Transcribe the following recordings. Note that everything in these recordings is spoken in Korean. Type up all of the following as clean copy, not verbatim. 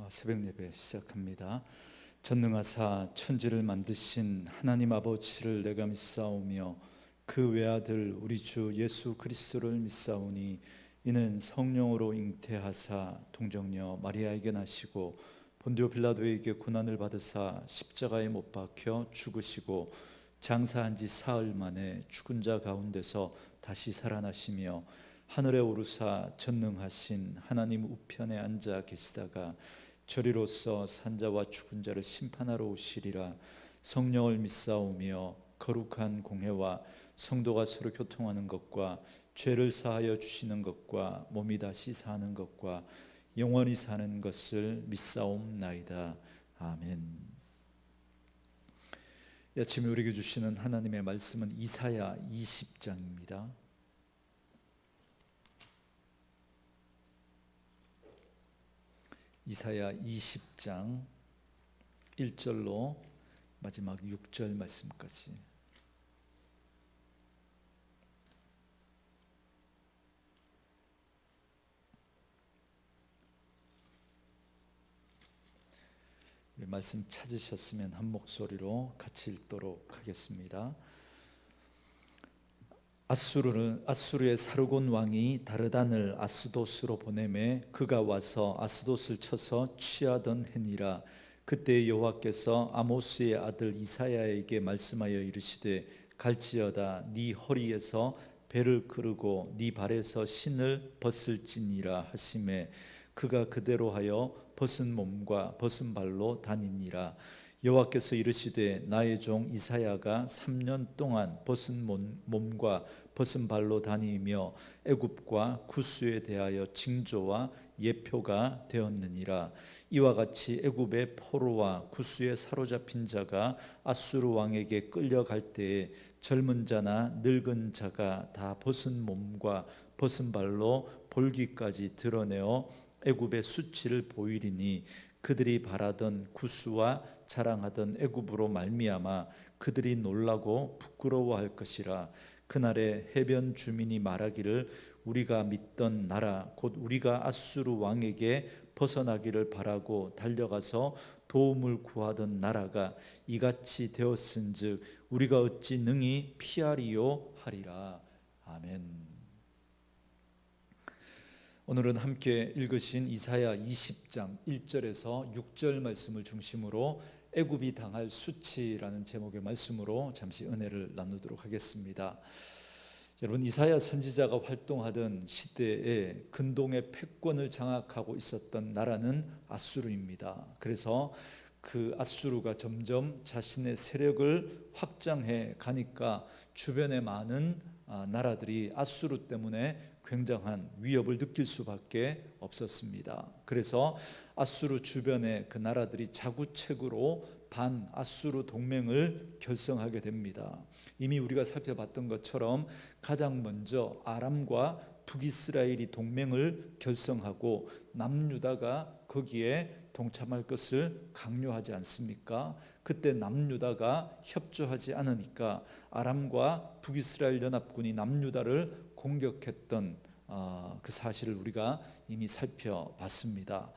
새벽 예배 시작합니다. 전능하사 천지를 만드신 하나님 아버지를 내가 믿사오며 그 외아들 우리 주 예수 그리스도를 믿사오니 이는 성령으로 잉태하사 동정녀 마리아에게 나시고 본디오 빌라도에게 고난을 받으사 십자가에 못 박혀 죽으시고 장사한 지 사흘 만에 죽은 자 가운데서 다시 살아나시며 하늘에 오르사 전능하신 하나님 우편에 앉아 계시다가 저리로서 산자와 죽은 자를 심판하러 오시리라. 성령을 믿사오며 거룩한 공회와 성도가 서로 교통하는 것과 죄를 사하여 주시는 것과 몸이 다시 사는 것과 영원히 사는 것을 믿사옵나이다. 아멘. 이 아침에 우리에게 주시는 하나님의 말씀은 이사야 20장입니다. 이사야 20장 1절로 마지막 6절 말씀까지. 말씀 찾으셨으면 한 목소리로 같이 읽도록 하겠습니다. 아수르의 사르곤 왕이 다르단을 아스돗으로 보내매 그가 와서 아스돗을 쳐서 취하던 해니라. 그때 여호와께서 아모스의 아들 이사야에게 말씀하여 이르시되 갈지어다 네 허리에서 배를 그르고 네 발에서 신을 벗을지니라 하시매 그가 그대로 하여 벗은 몸과 벗은 발로 다니니라. 여호와께서 이르시되 나의 종 이사야가 3년 동안 벗은 몸과 벗은 발로 다니며 애굽과 구스에 대하여 징조와 예표가 되었느니라. 이와 같이 애굽의 포로와 구스에 사로잡힌 자가 아수르 왕에게 끌려갈 때에 젊은 자나 늙은 자가 다 벗은 몸과 벗은 발로 볼기까지 드러내어 애굽의 수치를 보이리니 그들이 바라던 구스와 자랑하던 애굽으로 말미암아 그들이 놀라고 부끄러워할 것이라. 그날에 해변 주민이 말하기를 우리가 믿던 나라 곧 우리가 아수르 왕에게 벗어나기를 바라고 달려가서 도움을 구하던 나라가 이같이 되었은즉 우리가 어찌 능히 피하리요 하리라. 아멘. 오늘은 함께 읽으신 이사야 20장 1절에서 6절 말씀을 중심으로 애굽이 당할 수치라는 제목의 말씀으로 잠시 은혜를 나누도록 하겠습니다. 여러분, 이사야 선지자가 활동하던 시대에 근동의 패권을 장악하고 있었던 나라는 아수르입니다. 그래서 그 아수르가 점점 자신의 세력을 확장해 가니까 주변의 많은 나라들이 아수르 때문에 굉장한 위협을 느낄 수밖에 없었습니다. 그래서 아수르 주변의 그 나라들이 자구책으로 반아수르 동맹을 결성하게 됩니다. 이미 우리가 살펴봤던 것처럼 가장 먼저 아람과 북이스라엘이 동맹을 결성하고 남유다가 거기에 동참할 것을 강요하지 않습니까? 그때 남유다가 협조하지 않으니까 아람과 북이스라엘 연합군이 남유다를 공격했던 그 사실을 우리가 이미 살펴봤습니다.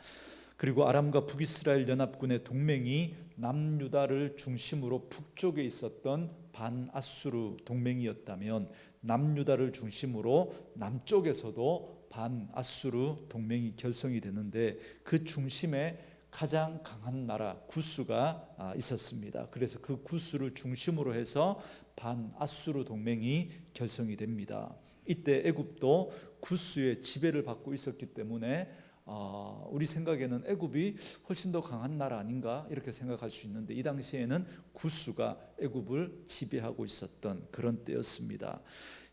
그리고 아람과 북이스라엘 연합군의 동맹이 남유다를 중심으로 북쪽에 있었던 반아수르 동맹이었다면 남유다를 중심으로 남쪽에서도 반아수르 동맹이 결성이 되는데 그 중심에 가장 강한 나라 구스가 있었습니다. 그래서 그 구스를 중심으로 해서 반아수르 동맹이 결성이 됩니다. 이때 애굽도 구스의 지배를 받고 있었기 때문에 우리 생각에는 애굽이 훨씬 더 강한 나라 아닌가 이렇게 생각할 수 있는데 이 당시에는 구스가 애굽을 지배하고 있었던 그런 때였습니다.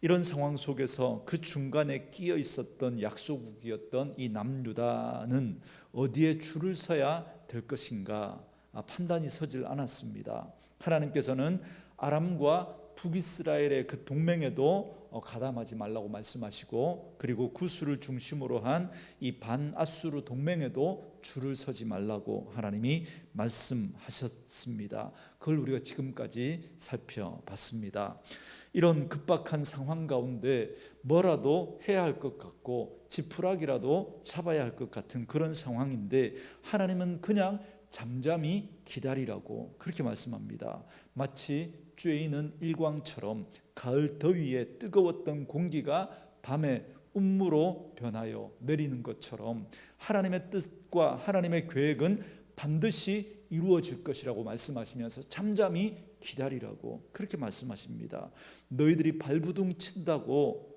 이런 상황 속에서 그 중간에 끼어 있었던 약소국이었던 이 남유다는 어디에 줄을 서야 될 것인가 판단이 서질 않았습니다. 하나님께서는 아람과 북이스라엘의 그 동맹에도 가담하지 말라고 말씀하시고 그리고 구스를 중심으로 한 이 반아수르 동맹에도 줄을 서지 말라고 하나님이 말씀하셨습니다. 그걸 우리가 지금까지 살펴봤습니다. 이런 급박한 상황 가운데 뭐라도 해야 할 것 같고 지푸라기라도 잡아야 할 것 같은 그런 상황인데 하나님은 그냥 잠잠히 기다리라고 그렇게 말씀합니다. 마치 쬐이는 일광처럼 가을 더위에 뜨거웠던 공기가 밤에 운무로 변하여 내리는 것처럼 하나님의 뜻과 하나님의 계획은 반드시 이루어질 것이라고 말씀하시면서 잠잠히 기다리라고 그렇게 말씀하십니다. 너희들이 발부둥 친다고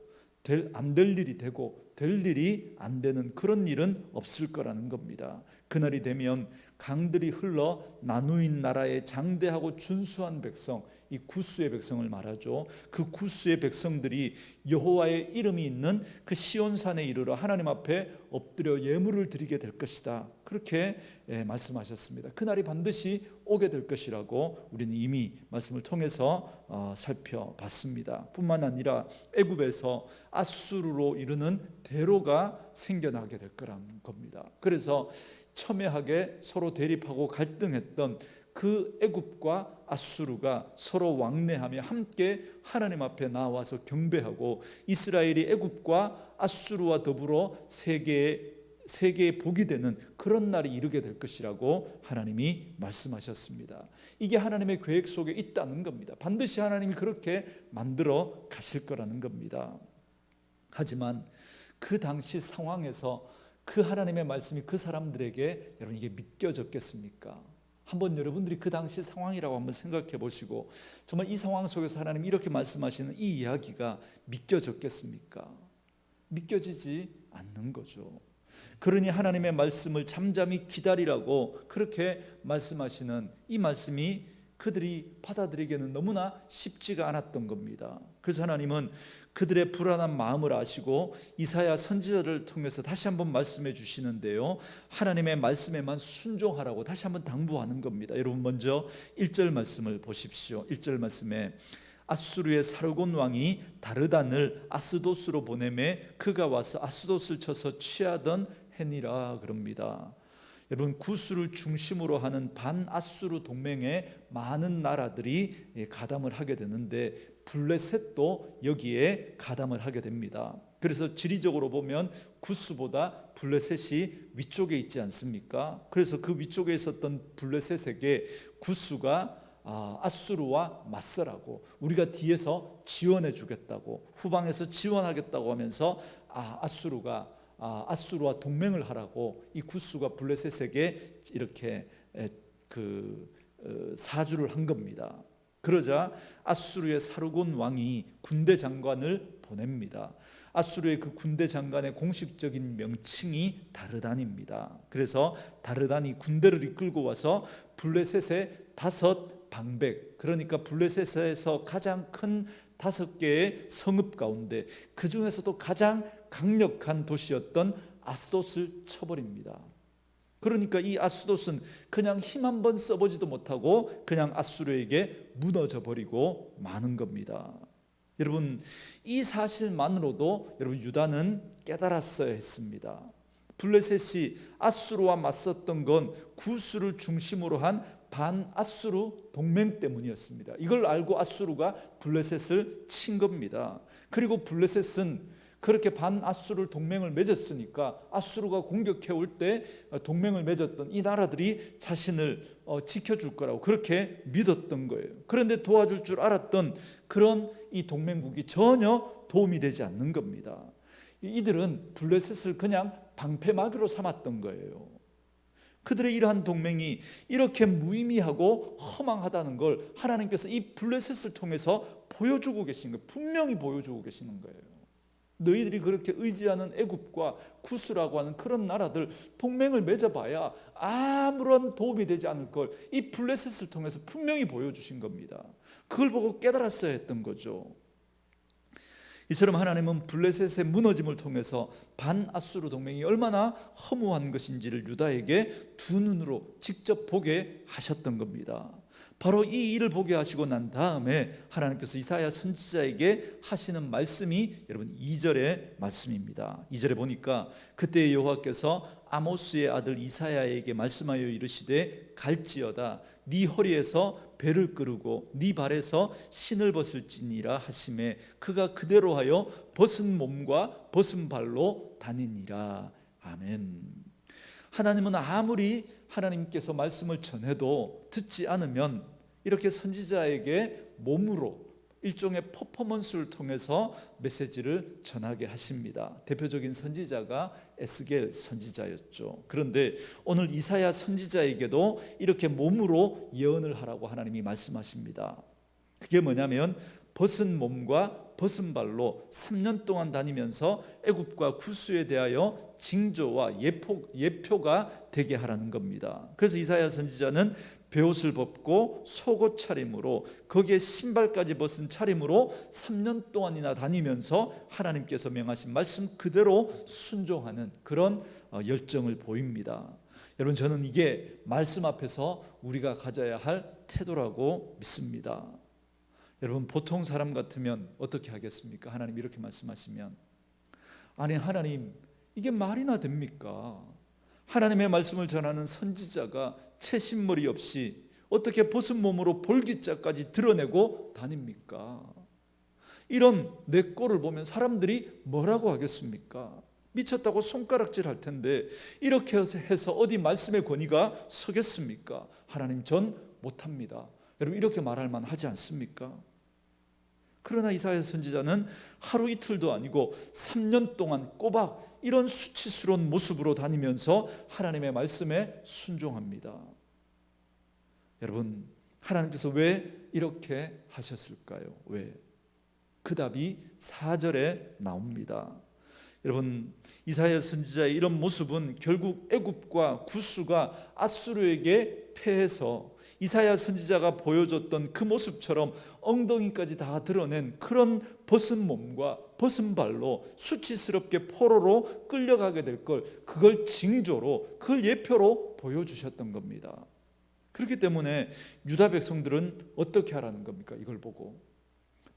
안 될 일이 되고 될 일이 안 되는 그런 일은 없을 거라는 겁니다. 그날이 되면 강들이 흘러 나누인 나라의 장대하고 준수한 백성, 이 구스의 백성을 말하죠. 그 구스의 백성들이 여호와의 이름이 있는 그 시온산에 이르러 하나님 앞에 엎드려 예물을 드리게 될 것이다. 그렇게 말씀하셨습니다. 그날이 반드시 오게 될 것이라고 우리는 이미 말씀을 통해서 살펴봤습니다. 뿐만 아니라 애굽에서 아수르로 이르는 대로가 생겨나게 될 거라는 겁니다. 그래서 첨예하게 서로 대립하고 갈등했던 그 애굽과 아수르가 서로 왕래하며 함께 하나님 앞에 나와서 경배하고 이스라엘이 애굽과 아수르와 더불어 세계의 복이 되는 그런 날이 이르게 될 것이라고 하나님이 말씀하셨습니다. 이게 하나님의 계획 속에 있다는 겁니다. 반드시 하나님이 그렇게 만들어 가실 거라는 겁니다. 하지만 그 당시 상황에서 그 하나님의 말씀이 그 사람들에게 여러분 이게 믿겨졌겠습니까? 한번 여러분들이 그 당시 상황이라고 한번 생각해 보시고 정말 이 상황 속에서 하나님이 이렇게 말씀하시는 이 이야기가 믿겨졌겠습니까? 믿겨지지 않는 거죠. 그러니 하나님의 말씀을 잠잠히 기다리라고 그렇게 말씀하시는 이 말씀이 그들이 받아들이기에는 너무나 쉽지가 않았던 겁니다. 그래서 하나님은 그들의 불안한 마음을 아시고 이사야 선지자를 통해서 다시 한번 말씀해 주시는데요, 하나님의 말씀에만 순종하라고 다시 한번 당부하는 겁니다. 여러분 먼저 1절 말씀을 보십시오. 1절 말씀에 아수르의 사르곤 왕이 다르단을 아스도스로 보내매 그가 와서 아스도스를 쳐서 취하던 해니라 그럽니다. 여러분 구스를 중심으로 하는 반아수르 동맹에 많은 나라들이 가담을 하게 되는데 블레셋도 여기에 가담을 하게 됩니다. 그래서 지리적으로 보면 구스보다 블레셋이 위쪽에 있지 않습니까? 그래서 그 위쪽에 있었던 블레셋에게 구스가 아수르와 맞서라고, 우리가 뒤에서 지원해 주겠다고, 후방에서 지원하겠다고 하면서 아수르와 동맹을 하라고 이 구스가 블레셋에게 이렇게 사주를 한 겁니다. 그러자 아수르의 사르곤 왕이 군대 장관을 보냅니다. 아수르의 그 군대 장관의 공식적인 명칭이 다르단입니다. 그래서 다르단이 군대를 이끌고 와서 블레셋의 5방백, 그러니까 블레셋에서 가장 큰 5개의 성읍 가운데 그 중에서도 가장 강력한 도시였던 아스돗을 쳐버립니다. 그러니까 이 아스돗은 그냥 힘 한번 써보지도 못하고 그냥 아수르에게 무너져 버리고 마는 겁니다. 여러분 이 사실만으로도 여러분 유다는 깨달았어야 했습니다. 블레셋이 아수르와 맞섰던 건 구스를 중심으로 한 반아수르 동맹 때문이었습니다. 이걸 알고 아수르가 블레셋을 친 겁니다. 그리고 블레셋은 그렇게 반아수르 동맹을 맺었으니까 아수르가 공격해 올 때 동맹을 맺었던 이 나라들이 자신을 지켜줄 거라고 그렇게 믿었던 거예요. 그런데 도와줄 줄 알았던 그런 이 동맹국이 전혀 도움이 되지 않는 겁니다. 이들은 블레셋을 그냥 방패막이로 삼았던 거예요. 그들의 이러한 동맹이 이렇게 무의미하고 허망하다는 걸 하나님께서 이 블레셋을 통해서 보여주고 계신 거예요. 분명히 보여주고 계시는 거예요. 너희들이 그렇게 의지하는 애굽과 구스라고 하는 그런 나라들 동맹을 맺어봐야 아무런 도움이 되지 않을 걸 이 블레셋을 통해서 분명히 보여주신 겁니다. 그걸 보고 깨달았어야 했던 거죠. 이처럼 하나님은 블레셋의 무너짐을 통해서 반아수르 동맹이 얼마나 허무한 것인지를 유다에게 두 눈으로 직접 보게 하셨던 겁니다. 바로 이 일을 보게 하시고 난 다음에 하나님께서 이사야 선지자에게 하시는 말씀이 여러분 2절의 말씀입니다. 2절에 보니까 그때 여호와께서 아모스의 아들 이사야에게 말씀하여 이르시되 갈지어다 네 허리에서 배를 끄르고 네 발에서 신을 벗을지니라 하시매 그가 그대로 하여 벗은 몸과 벗은 발로 다니니라. 아멘. 하나님은 아무리 하나님께서 말씀을 전해도 듣지 않으면 이렇게 선지자에게 몸으로 일종의 퍼포먼스를 통해서 메시지를 전하게 하십니다. 대표적인 선지자가 에스겔 선지자였죠. 그런데 오늘 이사야 선지자에게도 이렇게 몸으로 예언을 하라고 하나님이 말씀하십니다. 그게 뭐냐면 벗은 몸과 벗은 발로 3년 동안 다니면서 애굽과 구스에 대하여 징조와 예표가 되게 하라는 겁니다. 그래서 이사야 선지자는 베옷을 벗고 속옷 차림으로 거기에 신발까지 벗은 차림으로 3년 동안이나 다니면서 하나님께서 명하신 말씀 그대로 순종하는 그런 열정을 보입니다. 여러분, 저는 이게 말씀 앞에서 우리가 가져야 할 태도라고 믿습니다. 여러분, 보통 사람 같으면 어떻게 하겠습니까? 하나님 이렇게 말씀하시면, 아니 하나님 이게 말이나 됩니까? 하나님의 말씀을 전하는 선지자가 채신머리 없이 어떻게 벗은 몸으로 볼기자까지 드러내고 다닙니까? 이런 내 꼴을 보면 사람들이 뭐라고 하겠습니까? 미쳤다고 손가락질 할 텐데 이렇게 해서 어디 말씀의 권위가 서겠습니까? 하나님 전 못합니다. 여러분, 이렇게 말할 만하지 않습니까? 그러나 이사야 선지자는 하루 이틀도 아니고 3년 동안 꼬박 이런 수치스러운 모습으로 다니면서 하나님의 말씀에 순종합니다. 여러분, 하나님께서 왜 이렇게 하셨을까요? 왜? 그 답이 4절에 나옵니다. 여러분, 이사야 선지자의 이런 모습은 결국 애굽과 구스가 아수르에게 패해서 이사야 선지자가 보여줬던 그 모습처럼 엉덩이까지 다 드러낸 그런 벗은 몸과 벗은 발로 수치스럽게 포로로 끌려가게 될 걸, 그걸 징조로, 그걸 예표로 보여주셨던 겁니다. 그렇기 때문에 유다 백성들은 어떻게 하라는 겁니까? 이걸 보고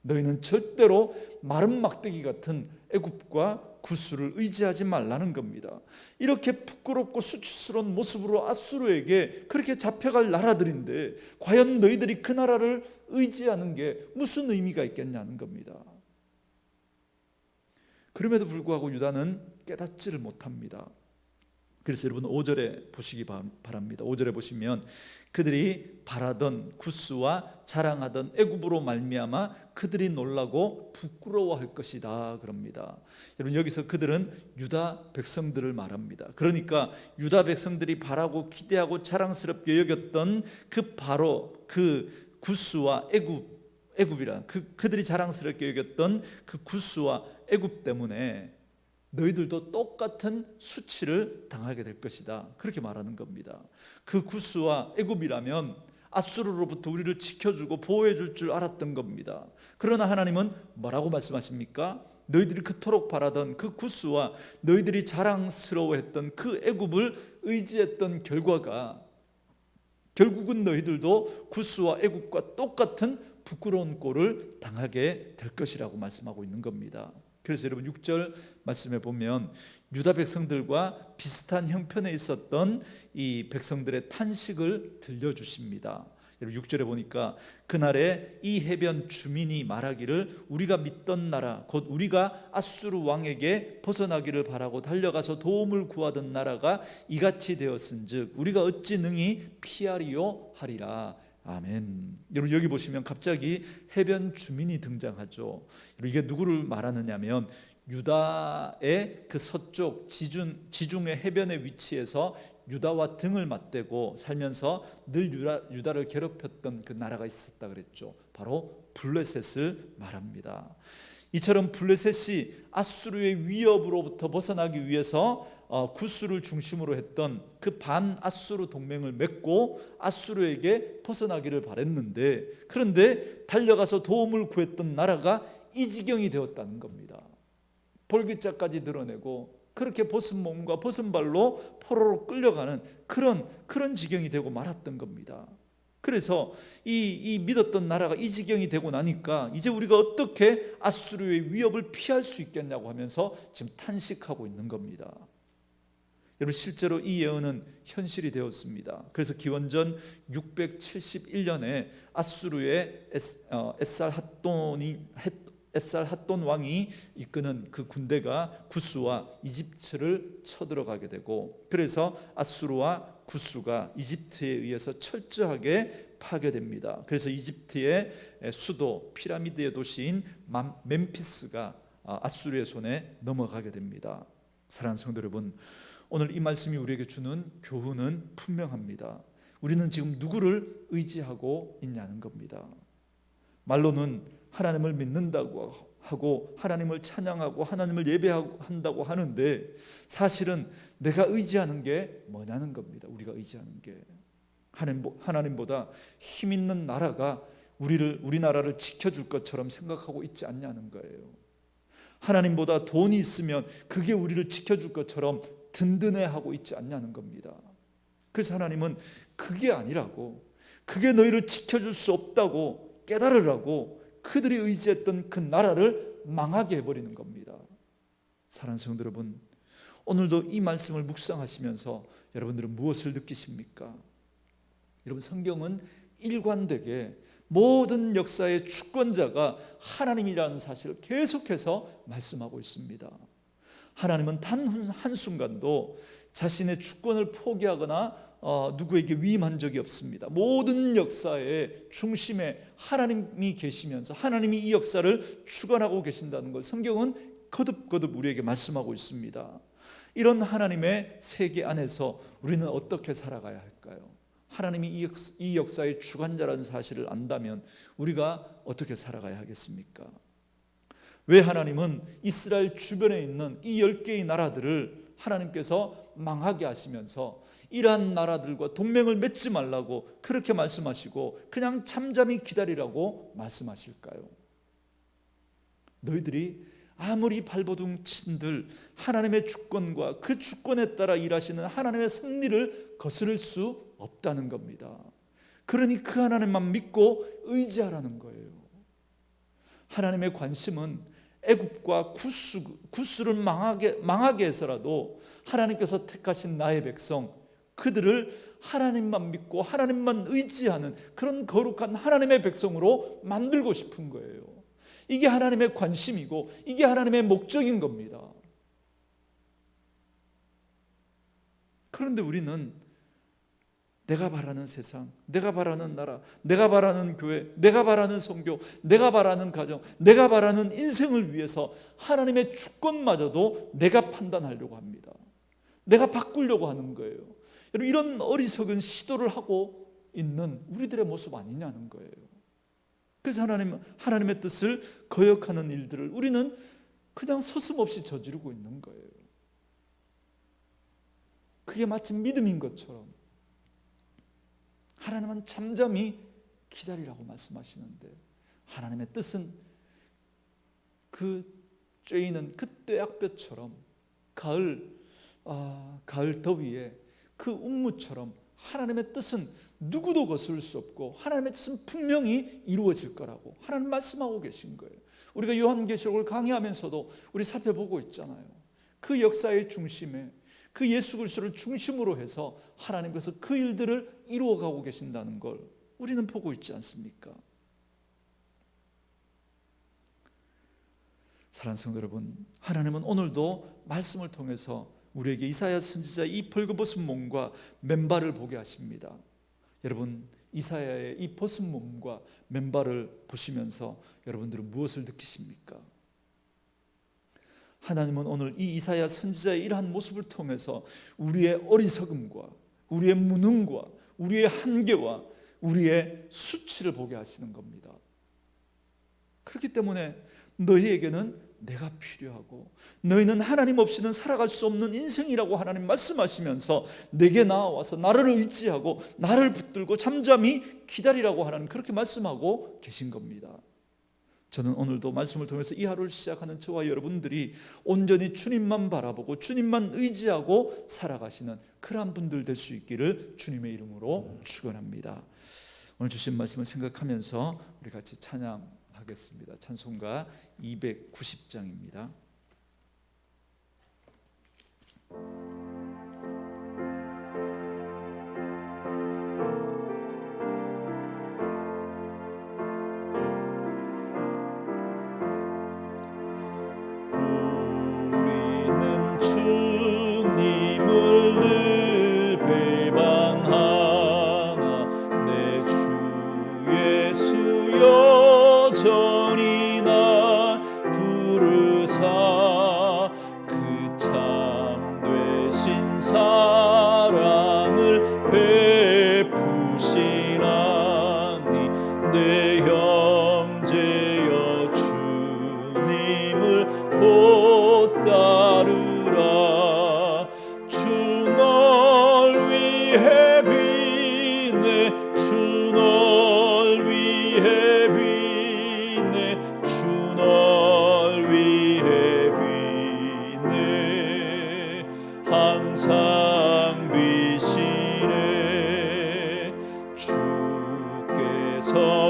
너희는 절대로 마른 막대기 같은 애굽과 구스를 의지하지 말라는 겁니다. 이렇게 부끄럽고 수치스러운 모습으로 아수르에게 그렇게 잡혀갈 나라들인데 과연 너희들이 그 나라를 의지하는 게 무슨 의미가 있겠냐는 겁니다. 그럼에도 불구하고 유다는 깨닫지를 못합니다. 그래서 여러분 5절에 보시기 바랍니다. 5절에 보시면 그들이 바라던 구스와 자랑하던 애굽으로 말미암아 그들이 놀라고 부끄러워할 것이다 그럽니다. 여러분, 여기서 그들은 유다 백성들을 말합니다. 그러니까 유다 백성들이 바라고 기대하고 자랑스럽게 여겼던 그 바로 그 구스와 애굽이라 그들이 자랑스럽게 여겼던 그 구스와 애굽 때문에 너희들도 똑같은 수치를 당하게 될 것이다, 그렇게 말하는 겁니다. 그 구스와 애굽이라면 아수르로부터 우리를 지켜주고 보호해 줄 줄 알았던 겁니다. 그러나 하나님은 뭐라고 말씀하십니까? 너희들이 그토록 바라던 그 구스와 너희들이 자랑스러워했던 그 애굽을 의지했던 결과가 결국은 너희들도 구스와 애굽과 똑같은 부끄러운 꼴을 당하게 될 것이라고 말씀하고 있는 겁니다. 그래서 여러분 6절 말씀에 보면 유다 백성들과 비슷한 형편에 있었던 이 백성들의 탄식을 들려주십니다. 여러분 6절에 보니까 그날에 이 해변 주민이 말하기를 우리가 믿던 나라 곧 우리가 아수르 왕에게 벗어나기를 바라고 달려가서 도움을 구하던 나라가 이같이 되었은즉 우리가 어찌 능히 피하리요 하리라. 아멘. 여러분 여기 보시면 갑자기 해변 주민이 등장하죠. 이게 누구를 말하느냐면 유다의 그 서쪽 지중해 해변의 위치에서 유다와 등을 맞대고 살면서 늘 유다를 괴롭혔던 그 나라가 있었다 그랬죠. 바로 블레셋을 말합니다. 이처럼 블레셋이 아수르의 위협으로부터 벗어나기 위해서 구스를 중심으로 했던 그 반아수르 동맹을 맺고 아수르에게 벗어나기를 바랬는데, 그런데 달려가서 도움을 구했던 나라가 이 지경이 되었다는 겁니다. 볼기자까지 드러내고 그렇게 벗은 몸과 벗은 발로 포로로 끌려가는 그런 지경이 되고 말았던 겁니다. 그래서 이 믿었던 나라가 이 지경이 되고 나니까 이제 우리가 어떻게 아수르의 위협을 피할 수 있겠냐고 하면서 지금 탄식하고 있는 겁니다. 여러분, 실제로 이 예언은 현실이 되었습니다. 그래서 기원전 671년에 아수르의 에살핫돈 왕이 이끄는 그 군대가 구스와 이집트를 쳐들어가게 되고, 그래서 아수르와 구스가 이집트에 의해서 철저하게 파괴됩니다. 그래서 이집트의 수도 피라미드의 도시인 멤피스가 아수르의 손에 넘어가게 됩니다. 사랑하는 성도 여러분, 오늘 이 말씀이 우리에게 주는 교훈은 분명합니다. 우리는 지금 누구를 의지하고 있냐는 겁니다. 말로는 하나님을 믿는다고 하고 하나님을 찬양하고 하나님을 예배한다고 하는데, 사실은 내가 의지하는 게 뭐냐는 겁니다. 우리가 의지하는 게 하나님보다 힘 있는 나라가 우리나라를 지켜줄 것처럼 생각하고 있지 않냐는 거예요. 하나님보다 돈이 있으면 그게 우리를 지켜줄 것처럼 든든해하고 있지 않냐는 겁니다. 그래서 하나님은 그게 아니라고, 그게 너희를 지켜줄 수 없다고 깨달으라고 그들이 의지했던 그 나라를 망하게 해버리는 겁니다. 사랑하는 성도 여러분, 오늘도 이 말씀을 묵상하시면서 여러분들은 무엇을 느끼십니까? 여러분, 성경은 일관되게 모든 역사의 주권자가 하나님이라는 사실을 계속해서 말씀하고 있습니다. 하나님은 단 한순간도 자신의 주권을 포기하거나 누구에게 위임한 적이 없습니다. 모든 역사의 중심에 하나님이 계시면서 하나님이 이 역사를 주관하고 계신다는 것, 성경은 거듭거듭 우리에게 말씀하고 있습니다. 이런 하나님의 세계 안에서 우리는 어떻게 살아가야 할까요? 하나님이 이 역사의 주관자라는 사실을 안다면 우리가 어떻게 살아가야 하겠습니까? 왜 하나님은 이스라엘 주변에 있는 이 10개의 나라들을 하나님께서 망하게 하시면서 이러한 나라들과 동맹을 맺지 말라고 그렇게 말씀하시고 그냥 잠잠히 기다리라고 말씀하실까요? 너희들이 아무리 발버둥 친들 하나님의 주권과 그 주권에 따라 일하시는 하나님의 섭리를 거스를 수 없다는 겁니다. 그러니 그 하나님만 믿고 의지하라는 거예요. 하나님의 관심은 애굽과 구스를 망하게 해서라도 하나님께서 택하신 나의 백성, 그들을 하나님만 믿고 하나님만 의지하는 그런 거룩한 하나님의 백성으로 만들고 싶은 거예요. 이게 하나님의 관심이고 이게 하나님의 목적인 겁니다. 그런데 우리는 내가 바라는 세상, 내가 바라는 나라, 내가 바라는 교회, 내가 바라는 선교, 내가 바라는 가정, 내가 바라는 인생을 위해서 하나님의 주권마저도 내가 판단하려고 합니다. 내가 바꾸려고 하는 거예요. 여러분, 이런 어리석은 시도를 하고 있는 우리들의 모습 아니냐는 거예요. 그래서 하나님의 뜻을 거역하는 일들을 우리는 그냥 서슴없이 저지르고 있는 거예요. 그게 마치 믿음인 것처럼 하나님은 잠잠히 기다리라고 말씀하시는데, 하나님의 뜻은 그 쬐이는 그 떼약볕처럼 가을 더위에 그 운무처럼 하나님의 뜻은 누구도 거스를 수 없고 하나님의 뜻은 분명히 이루어질 거라고 하나님 말씀하고 계신 거예요. 우리가 요한계시록을 강의하면서도 우리 살펴보고 있잖아요. 그 역사의 중심에 그 예수 그리스도를 중심으로 해서 하나님께서 그 일들을 이루어가고 계신다는 걸 우리는 보고 있지 않습니까? 사랑하는 성도 여러분, 하나님은 오늘도 말씀을 통해서 우리에게 이사야 선지자의 이 벌거벗은 몸과 맨발을 보게 하십니다. 여러분, 이사야의 이 벗은 몸과 맨발을 보시면서 여러분들은 무엇을 느끼십니까? 하나님은 오늘 이 이사야 선지자의 이러한 모습을 통해서 우리의 어리석음과 우리의 무능과 우리의 한계와 우리의 수치를 보게 하시는 겁니다. 그렇기 때문에 너희에게는 내가 필요하고 너희는 하나님 없이는 살아갈 수 없는 인생이라고 하나님 말씀하시면서 내게 나와서 나를 의지하고 나를 붙들고 잠잠히 기다리라고 하나님 그렇게 말씀하고 계신 겁니다. 저는 오늘도 말씀을 통해서 이 하루를 시작하는 저와 여러분들이 온전히 주님만 바라보고 주님만 의지하고 살아가시는 그러한 분들 될 수 있기를 주님의 이름으로 축원합니다. 오늘 주신 말씀을 생각하면서 우리 같이 찬양하겠습니다. 찬송가 290장입니다.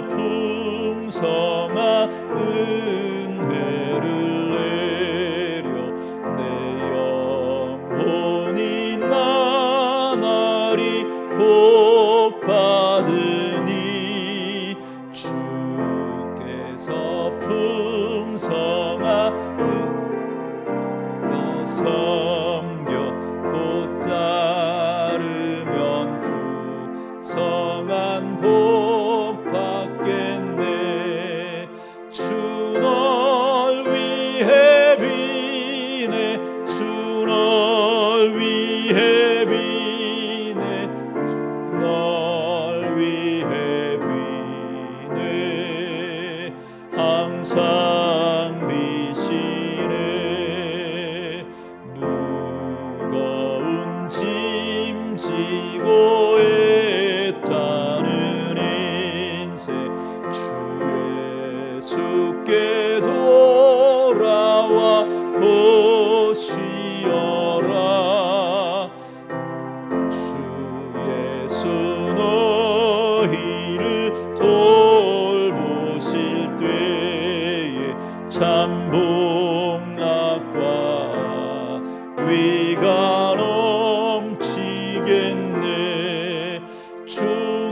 풍성한 은혜를 내려 내 영혼이 나날이 복 받으니 주께서 풍성한 은혜로 섬겨 곧 따르면 구성한 복 받겠네. 주 널 위해 비네 주 널 위해 비네 주 널 위해 비네 항상 비시네. 무거운 짐 지고 애타는 인생 주 예수께 돌아와 곧 쉬어라. 주 예수 너희를 돌보실 때에 참복락과 위가 넘치겠네. 주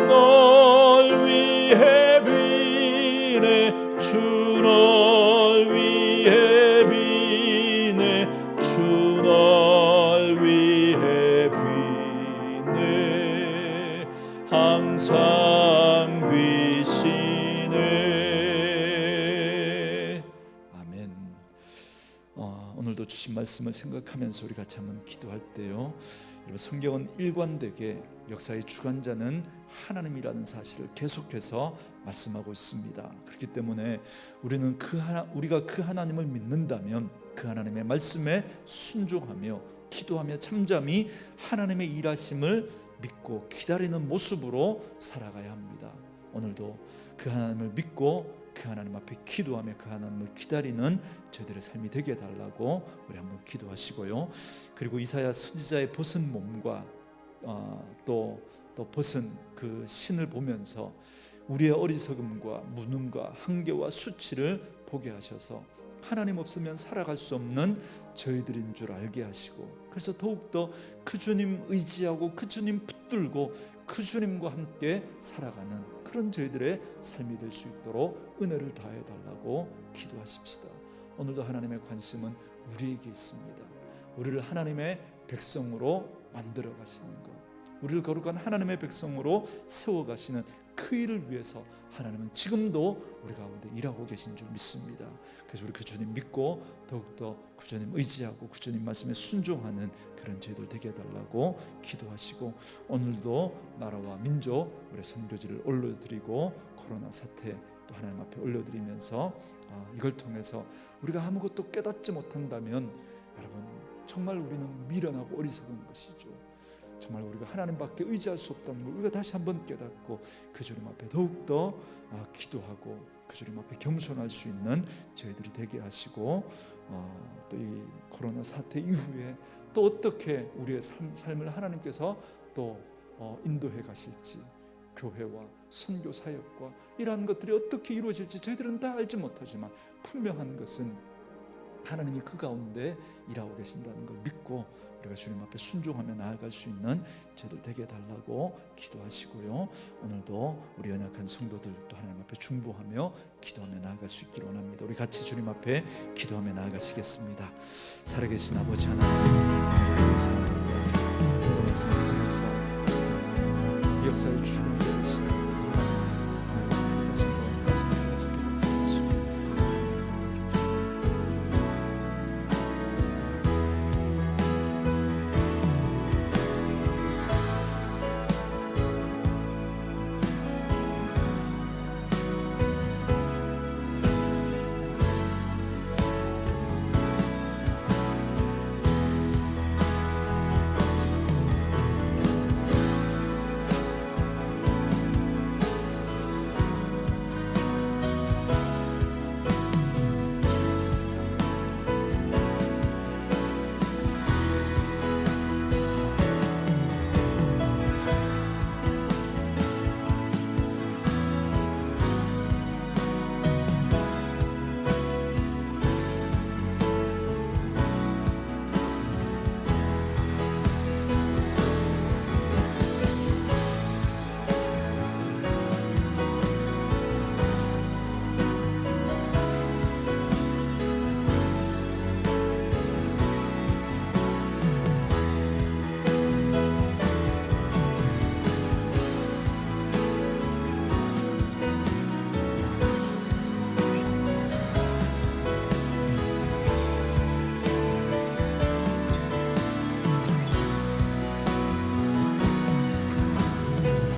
널 위해 비네 주 널 위해 비네 주 널 위해 비네 항상 비시네. 아멘. 오늘도 주신 말씀을 생각하면서 우리 같이 한번 기도할 때요, 여러분, 성경은 일관되게 역사의 주관자는 하나님이라는 사실을 계속해서 말씀하고 있습니다. 그렇기 때문에 우리는 우리가 그 하나님을 믿는다면 그 하나님의 말씀에 순종하며 기도하며 잠잠히 하나님의 일하심을 믿고 기다리는 모습으로 살아가야 합니다. 오늘도 그 하나님을 믿고 그 하나님 앞에 기도하며 그 하나님을 기다리는 저희들의 삶이 되게 해달라고 우리 한번 기도하시고요. 그리고 이사야 선지자의 벗은 몸과 또 벗은 그 신을 보면서 우리의 어리석음과 무능과 한계와 수치를 보게 하셔서 하나님 없으면 살아갈 수 없는 저희들인 줄 알게 하시고, 그래서 더욱더 그 주님 의지하고 그 주님 붙들고 그 주님과 함께 살아가는 그런 저희들의 삶이 될 수 있도록 은혜를 다해 달라고 기도하십시다. 오늘도 하나님의 관심은 우리에게 있습니다. 우리를 하나님의 백성으로 만들어 가시는 것, 우리를 거룩한 하나님의 백성으로 세워 가시는 그 일을 위해서 하나님은 지금도 우리 가운데 일하고 계신 줄 믿습니다. 그래서 우리 그 주님 믿고 더욱더 그 주님 의지하고 그 주님 말씀에 순종하는 그런 저희들 되게 해달라고 기도하시고, 오늘도 나라와 민족 우리 선교지를 올려드리고 코로나 사태 또 하나님 앞에 올려드리면서 이걸 통해서 우리가 아무것도 깨닫지 못한다면 여러분 정말 우리는 미련하고 어리석은 것이죠. 정말 우리가 하나님밖에 의지할 수 없다는 걸 우리가 다시 한번 깨닫고 그 주님 앞에 더욱더 기도하고 그 주님 앞에 겸손할 수 있는 저희들이 되게 하시고, 또 이 코로나 사태 이후에 또 어떻게 우리의 삶을 하나님께서 또 인도해 가실지, 교회와 선교 사역과 이러한 것들이 어떻게 이루어질지 저희들은 다 알지 못하지만 분명한 것은 하나님이 그 가운데 일하고 계신다는 걸 믿고 우리가 주님 앞에 순종하며 나아갈 수 있는 저희들 되게 해달라고 기도하시고요. 오늘도 우리 연약한 성도들 또 하나님 앞에 중보하며 기도하며 나아갈 수 있기를 원합니다. 우리 같이 주님 앞에 기도하며 나아가시겠습니다. 살아계신 아버지 하나님, 감사합니다. 오늘 말씀을 통해서 이 역사의 주관자